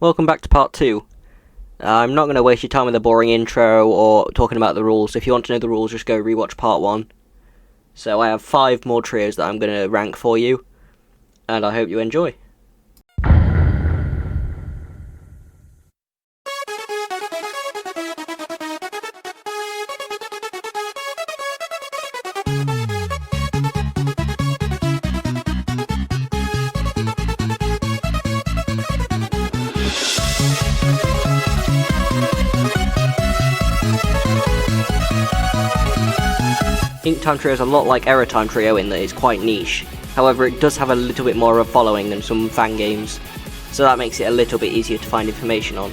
Welcome back to part 2. I'm not going to waste your time with a boring intro or talking about the rules. If you want to know the rules, just go rewatch part 1. So I have 5 more trios that I'm going to rank for you, and I hope you enjoy. Ink Time Trio is a lot like Error Time Trio in that it's quite niche. However, it does have a little bit more of a following than some fan games, so that makes it a little bit easier to find information on.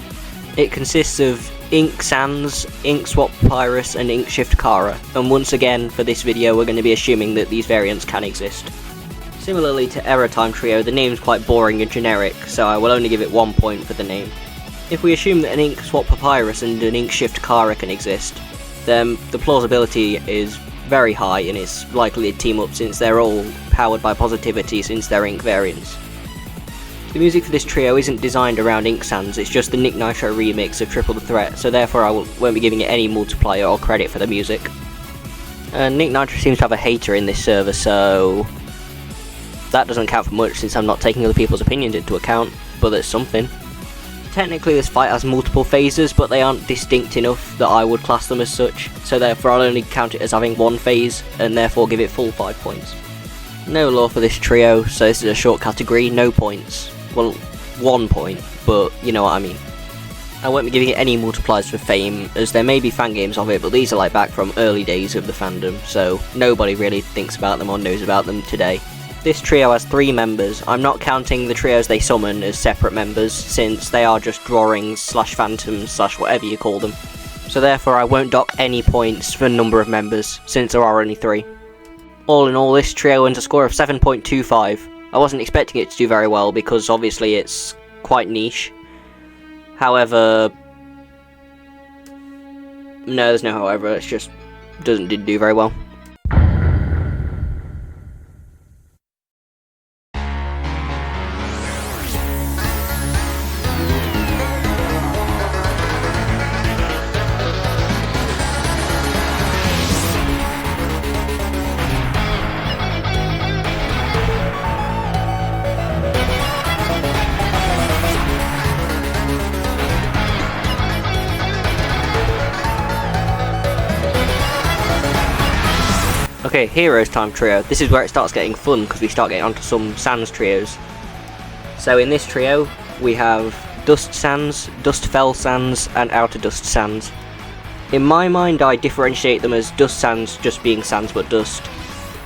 It consists of Ink Sans, Ink Swap Papyrus and Ink Shift Kara, and once again for this video we're going to be assuming that these variants can exist. Similarly to Error Time Trio, the name's quite boring and generic, so I will only give it 1 point for the name. If we assume that an Ink Swap Papyrus and an Ink Shift Kara can exist, then the plausibility is very high and it's likely to team up since they're all powered by positivity since they're Ink variants. The music for this trio isn't designed around Ink Sans, it's just the Nick Nitro remix of Triple the Threat, so therefore I won't be giving it any multiplier or credit for the music. Nick Nitro seems to have a hater in this server, so that doesn't count for much since I'm not taking other people's opinions into account, but that's something. Technically this fight has multiple phases, but they aren't distinct enough that I would class them as such, so therefore I'll only count it as having one phase, and therefore give it full 5 points. No lore for this trio, so this is a short category, no points. Well, 1 point, but you know what I mean. I won't be giving it any multipliers for fame, as there may be fan games of it, but these are like back from early days of the fandom, so nobody really thinks about them or knows about them today. This trio has 3 members. I'm not counting the trios they summon as separate members, since they are just drawings slash phantoms slash whatever you call them. So therefore I won't dock any points for number of members, since there are only 3. All in all, this trio earns a score of 7.25. I wasn't expecting it to do very well, because obviously it's quite niche. However... no, there's no however, it's just didn't do very well. Okay, Heroes Time Trio. This is where it starts getting fun, because we start getting onto some Sans trios. So in this trio, we have Dust Sans, Dust Fell Sans, and Outer Dust Sans. In my mind, I differentiate them as Dust Sans just being Sans but Dust,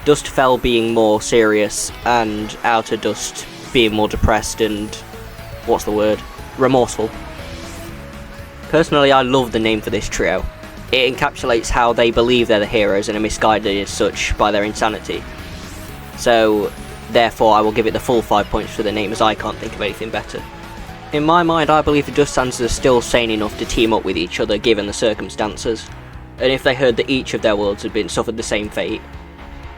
Dust Fell being more serious, and Outer Dust being more depressed and, what's the word, remorseful. Personally, I love the name for this trio. It encapsulates how they believe they're the heroes and are misguided as such by their insanity. So, therefore I will give it the full 5 points for the name, as I can't think of anything better. In my mind, I believe the Dust Sans are still sane enough to team up with each other given the circumstances. And if they heard that each of their worlds had been suffered the same fate,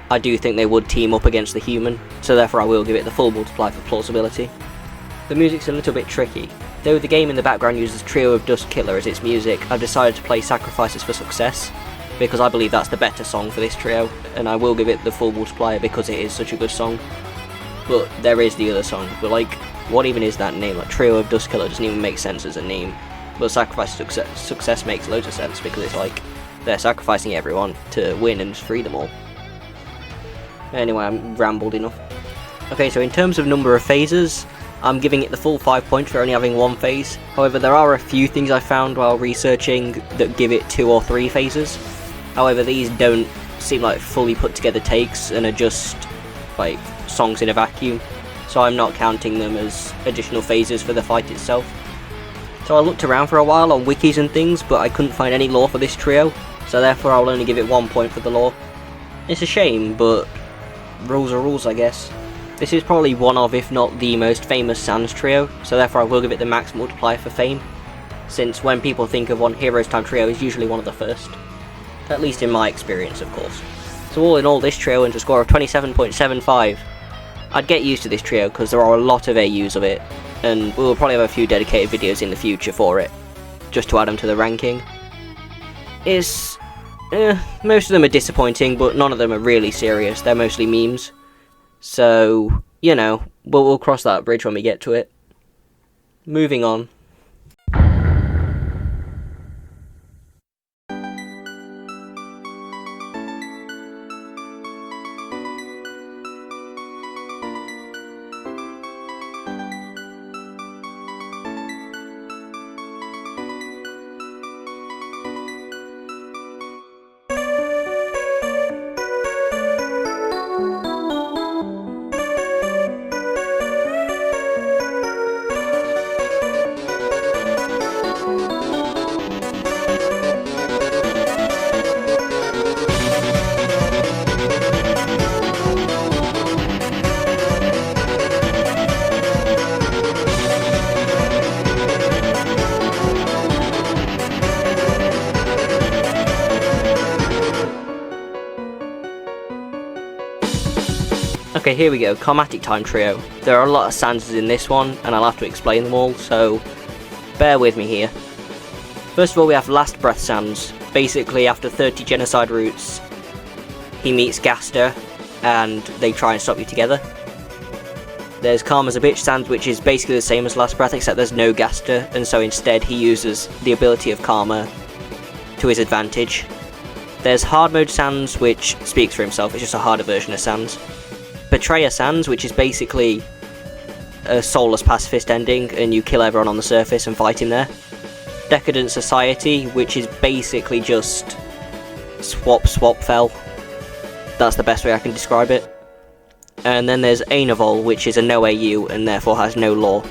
I do think they would team up against the human, so therefore I will give it the full multiply for plausibility. The music's a little bit tricky. Though the game in the background uses Trio of Dust Killer as its music, I've decided to play Sacrifices for Success, because I believe that's the better song for this trio, and I will give it the full multiplier because it is such a good song. But there is the other song, but like, what even is that name? Like, Trio of Dust Killer doesn't even make sense as a name, but Sacrifice for Success makes loads of sense, because it's like, they're sacrificing everyone to win and free them all. Anyway, I'm rambled enough. Okay, so in terms of number of phases, I'm giving it the full 5 points for only having 1 phase. However, there are a few things I found while researching that give it 2 or 3 phases. However, these don't seem like fully put together takes and are just like songs in a vacuum, so I'm not counting them as additional phases for the fight itself. So I looked around for a while on wikis and things, but I couldn't find any lore for this trio, so therefore I'll only give it 1 point for the lore. It's a shame, but rules are rules, I guess. This is probably one of, if not the most famous Sans trio, so therefore I will give it the max multiplier for fame, since when people think of one Heroes Time trio is usually one of the first. At least in my experience, of course. So all in all, this trio earns a score of 27.75. I'd get used to this trio because there are a lot of AUs of it, and we'll probably have a few dedicated videos in the future for it, just to add them to the ranking. Most of them are disappointing, but none of them are really serious. They're mostly memes. So, you know, we'll cross that bridge when we get to it. Moving on. Okay, here we go, Karmatic time trio. There are a lot of stanzas in this one, and I'll have to explain them all, so bear with me here. First of all, we have Last Breath Sans. Basically, after 30 genocide routes, he meets Gaster, and they try and stop you together. There's Karma's a Bitch Sans, which is basically the same as Last Breath, except there's no Gaster, and so instead he uses the ability of Karma to his advantage. There's Hard Mode Sans, which speaks for himself, it's just a harder version of Sans. Betrayer Sans, which is basically a soulless pacifist ending, and you kill everyone on the surface and fight him there. Decadent Society, which is basically just swap fell. That's the best way I can describe it. And then there's Ainavol, which is a no AU and therefore has no law.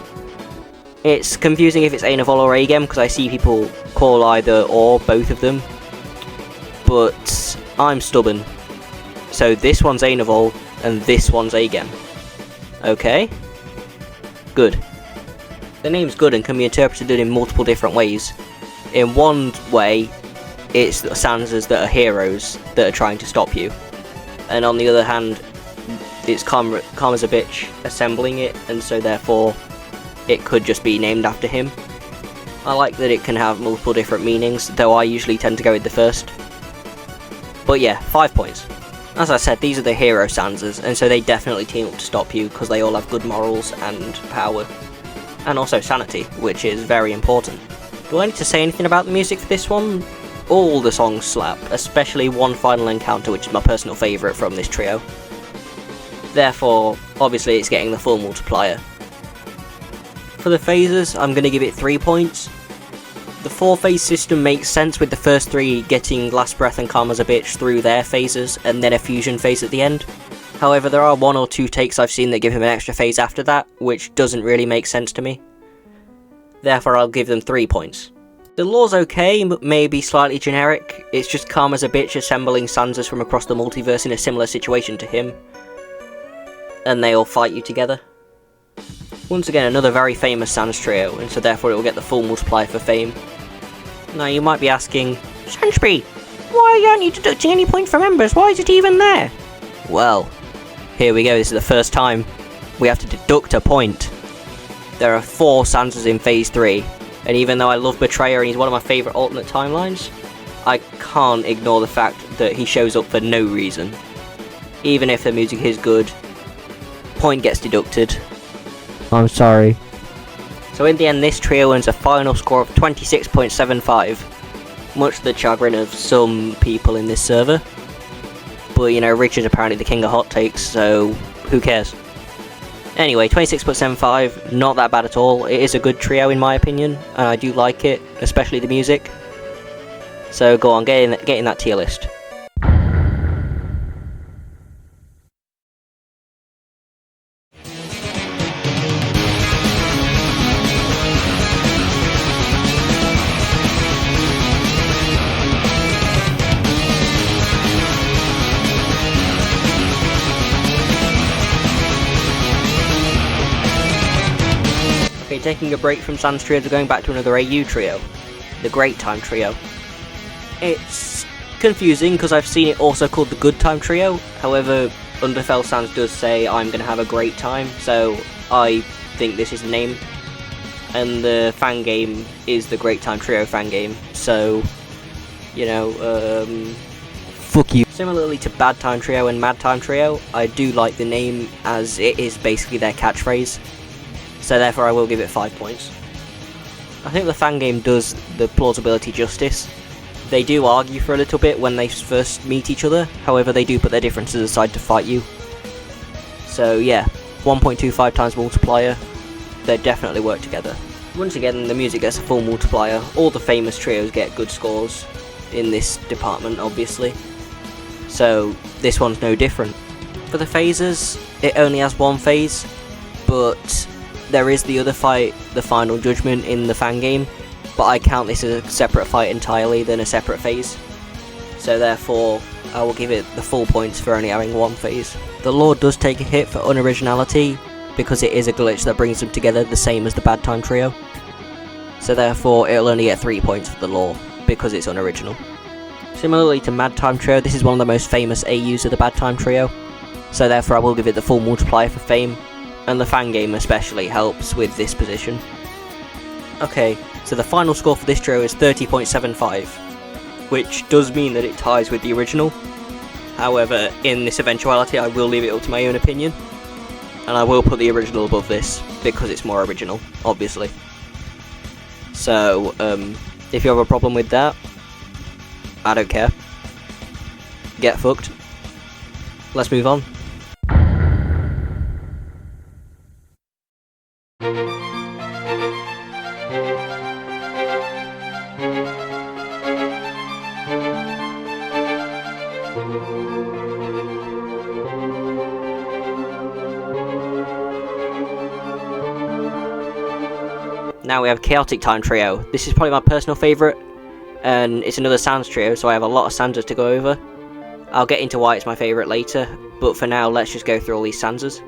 It's confusing if it's Ainavol or Agem, because I see people call either or both of them, but I'm stubborn. So this one's Ainavol, and this one's Agem. Okay? Good. The name's good and can be interpreted in multiple different ways. In one way, it's the stanzas that are heroes that are trying to stop you. And on the other hand, it's Karma's a Bitch assembling it, and so therefore it could just be named after him. I like that it can have multiple different meanings, though I usually tend to go with the first. But yeah, 5 points. As I said, these are the hero stanzas, and so they definitely team up to stop you, because they all have good morals and power. And also sanity, which is very important. Do I need to say anything about the music for this one? All the songs slap, especially One Final Encounter, which is my personal favourite from this trio. Therefore, obviously it's getting the full multiplier. For the phases, I'm going to give it 3 points. The 4-phase system makes sense with the first 3 getting Last Breath and Karma's a Bitch through their phases, and then a fusion phase at the end. However, there are 1 or 2 takes I've seen that give him an extra phase after that, which doesn't really make sense to me. Therefore, I'll give them 3 points. The lore's okay, but maybe slightly generic. It's just Karma's a Bitch assembling stanzas from across the multiverse in a similar situation to him, and they all fight you together. Once again, another very famous Sans trio, and so therefore it will get the full multiplier for fame. Now you might be asking, Sansby, why aren't you deducting any points for members? Why is it even there? Well, here we go, this is the first time we have to deduct a point. There are 4 stanzas in phase 3, and even though I love Betrayer and he's one of my favourite alternate timelines, I can't ignore the fact that he shows up for no reason. Even if the music is good, point gets deducted. I'm sorry. So in the end, this trio earns a final score of 26.75, much to the chagrin of some people in this server. But you know, Richard's apparently the king of hot takes, so who cares? Anyway, 26.75, not that bad at all. It is a good trio in my opinion, and I do like it, especially the music. So go on, get in that tier list. Taking a break from Sans trios, we're going back to another AU trio, the Great Time Trio. It's confusing because I've seen it also called the Good Time Trio, however Underfell Sans does say I'm going to have a great time, so I think this is the name. and the fan game is the Great Time Trio fan game, so, you know, fuck you. Similarly to Bad Time Trio and Mad Time Trio, I do like the name as it is basically their catchphrase, so therefore I will give it 5 points. I think the fan game does the plausibility justice. They do argue for a little bit when they first meet each other, however they do put their differences aside to fight you. So yeah, 1.25 times multiplier, they definitely work together. Once again, the music gets a full multiplier. All the famous trios get good scores in this department, obviously. So this one's no different. For the phases, it only has one phase, but there is the other fight, the Final Judgment, in the fan game, but I count this as a separate fight entirely than a separate phase. So therefore, I will give it the full points for only having one phase. The lore does take a hit for unoriginality, because it is a glitch that brings them together the same as the Bad Time Trio. So therefore, it'll only get 3 points for the lore, because it's unoriginal. Similarly to Mad Time Trio, this is one of the most famous AUs of the Bad Time Trio, so therefore I will give it the full multiplier for fame, and the fan game especially helps with this position. Okay, so the final score for this trio is 30.75, which does mean that it ties with the original. However, in this eventuality I will leave it up to my own opinion, and I will put the original above this, because it's more original, obviously. So, if you have a problem with that, I don't care. Get fucked. Let's move on. Now we have Chaotic Time Trio. This is probably my personal favourite, and it's another Sans trio, so I have a lot of Sansas to go over. I'll get into why it's my favourite later, but for now let's just go through all these Sansas.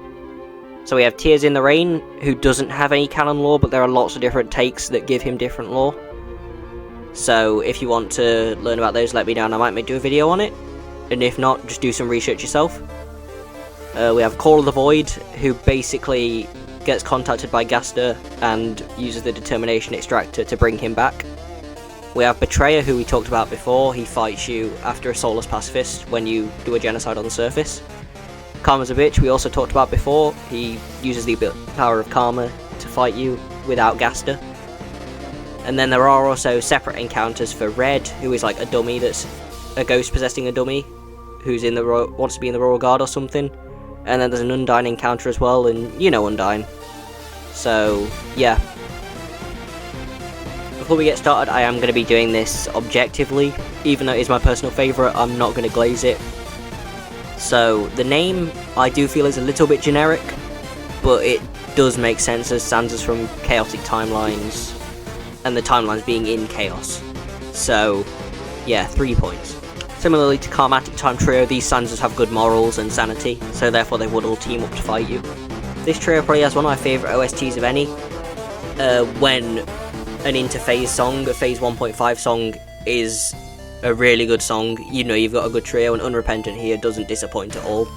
So we have Tears in the Rain, who doesn't have any canon lore, but there are lots of different takes that give him different lore. So if you want to learn about those, let me know and I might do a video on it, and if not, just do some research yourself. We have Call of the Void, who basically gets contacted by Gaster and uses the Determination Extractor to bring him back. We have Betrayer, who we talked about before. He fights you after a Soulless Pacifist when you do a genocide on the surface. Karma's a Bitch, we also talked about before. He uses the power of Karma to fight you without Gaster. And then there are also separate encounters for Red, who is like a dummy that's a ghost possessing a dummy who's in the wants to be in the Royal Guard or something. And then there's an Undyne encounter as well, and you know Undyne. So, yeah. Before we get started, I am going to be doing this objectively. Even though it is my personal favourite, I'm not going to glaze it. So, the name, I do feel is a little bit generic, but it does make sense as Sansas from chaotic timelines, and the timelines being in chaos. So, yeah, 3 points. Similarly to Karmatic Time Trio, these Sansas have good morals and sanity, so therefore they would all team up to fight you. This trio probably has one of my favourite OSTs of any. When an interphase song, a phase 1.5 song, is a really good song, you know you've got a good trio, and Unrepentant here doesn't disappoint at all.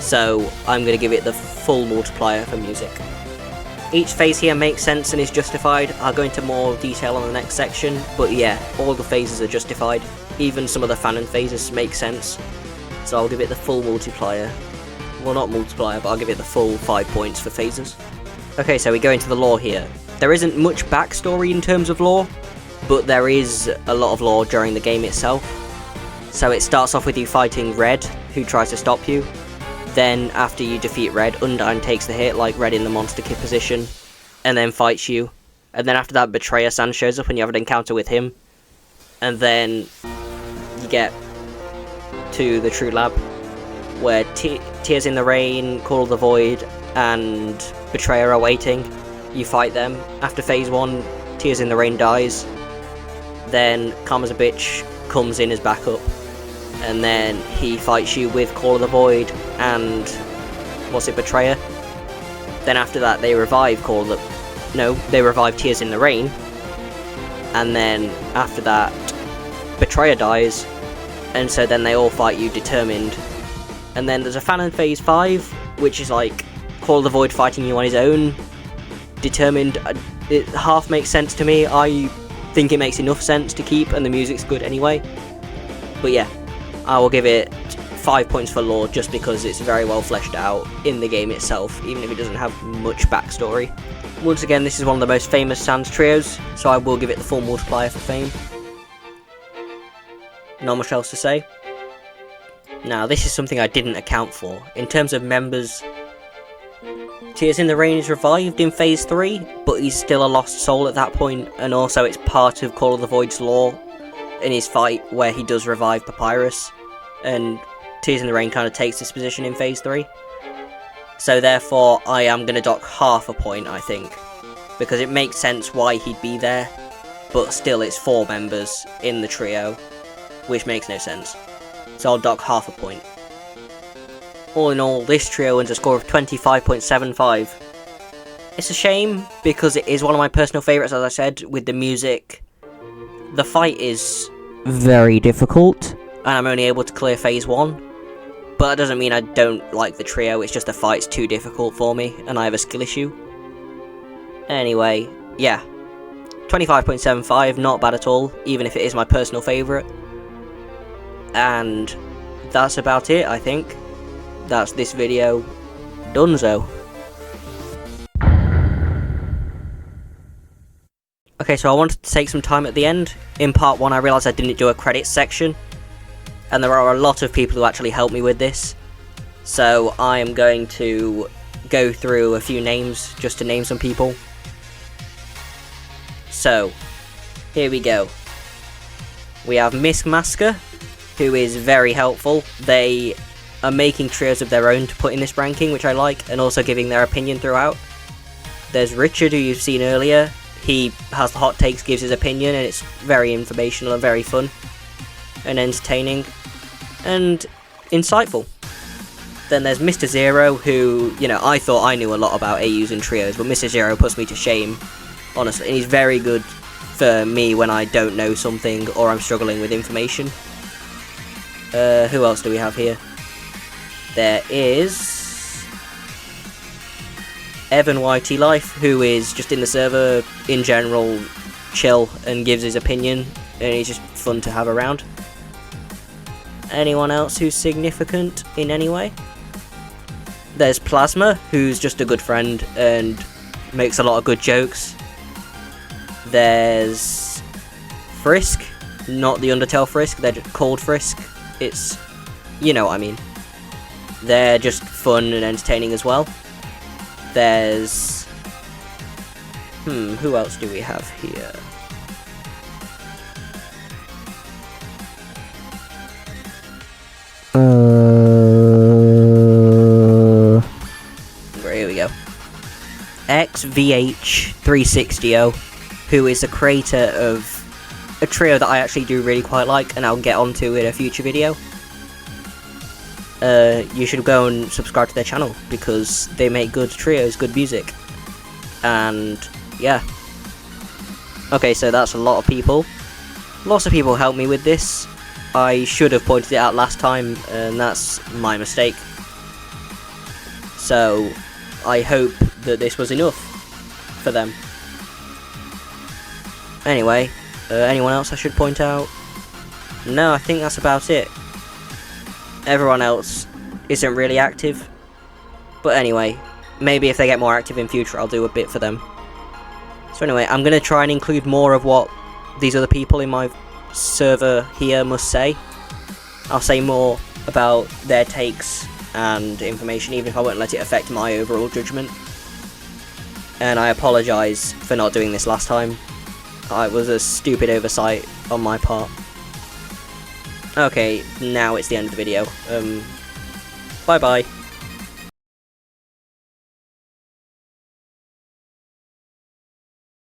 So I'm going to give it the full multiplier for music. Each phase here makes sense and is justified. I'll go into more detail on the next section, but yeah, all the phases are justified. Even some of the fanon phases make sense, so I'll give it the full multiplier. Well, not multiplier, but I'll give it the full 5 points for phases. Okay, so we go into the lore here. There isn't much backstory in terms of lore, but there is a lot of lore during the game itself. So it starts off with you fighting Red, who tries to stop you. Then, after you defeat Red, Undyne takes the hit, like Red in the Monster Kid position, and then fights you. And then after that, Betrayer Sans shows up and you have an encounter with him. And then you get to the True Lab, where Tears in the Rain, Call of the Void, and Betrayer are waiting. You fight them. After phase 1, Tears in the Rain dies. Then Karma's a Bitch comes in as backup, and then he fights you with Call of the Void and Betrayer. Then after that they revive they revive Tears in the Rain, and then after that Betrayer dies, and so then they all fight you determined. And then there's a fanon phase 5, which is like Call of the Void fighting you on his own determined. It half makes sense to me. I think it makes enough sense to keep, and the music's good anyway. But yeah, I will give it 5 points for lore, just because it's very well fleshed out in the game itself, even if it doesn't have much backstory. Once again, this is one of the most famous Sans trios, so I will give it the full multiplier for fame. Not much else to say. Now, this is something I didn't account for. In terms of members, Tears in the Rain is revived in Phase 3, but he's still a lost soul at that point, and also it's part of Call of the Void's lore in his fight where he does revive Papyrus, and Tears in the Rain kind of takes this position in Phase 3. So therefore, I am going to dock half a point, I think, because it makes sense why he'd be there, but still it's 4 members in the trio, which makes no sense. So I'll dock half a point. All in all, this trio earns a score of 25.75. It's a shame, because it is one of my personal favourites, as I said, with the music. The fight is very difficult, and I'm only able to clear Phase 1. But that doesn't mean I don't like the trio, it's just the fight's too difficult for me, and I have a skill issue. Anyway, yeah. 25.75, not bad at all, even if it is my personal favourite. And that's about it, I think. That's this video donezo. Okay, so I wanted to take some time at the end. In part 1 I realised I didn't do a credits section, and there are a lot of people who actually helped me with this. So I am going to go through a few names, just to name some people. So, here we go. We have Miskmasker, who is very helpful. They are making trios of their own to put in this ranking, which I like, and also giving their opinion throughout. There's Richard, who you've seen earlier. He has the hot takes, gives his opinion, and it's very informational and very fun and entertaining and insightful. Then there's Mr. Zero, who, you know, I thought I knew a lot about AUs and trios, but Mr. Zero puts me to shame, honestly, and he's very good for me when I don't know something or I'm struggling with information. Who else do we have here? There is Evan YT Life, who is just in the server in general, chill, and gives his opinion, and he's just fun to have around. Anyone else who's significant in any way? There's Plasma, who's just a good friend and makes a lot of good jokes. There's Frisk, not the Undertale Frisk, they're just called Frisk. It's, you know what I mean. They're just fun and entertaining as well. There's... who else do we have here? Here we go. XVH360O, who is the creator of a trio that I actually do really quite like, and I'll get onto in a future video. You should go and subscribe to their channel, because they make good trios, good music. And yeah. Okay, so that's a lot of people. Lots of people helped me with this. I should have pointed it out last time, and that's my mistake. So I hope that this was enough for them. Anyway, anyone else I should point out? No, I think that's about it. Everyone else isn't really active. But anyway, maybe if they get more active in future, I'll do a bit for them. So anyway, I'm going to try and include more of what these other people in my server here must say. I'll say more about their takes and information, even if I won't let it affect my overall judgment. And I apologise for not doing this last time. It was a stupid oversight on my part. Okay, now it's the end of the video. Bye bye.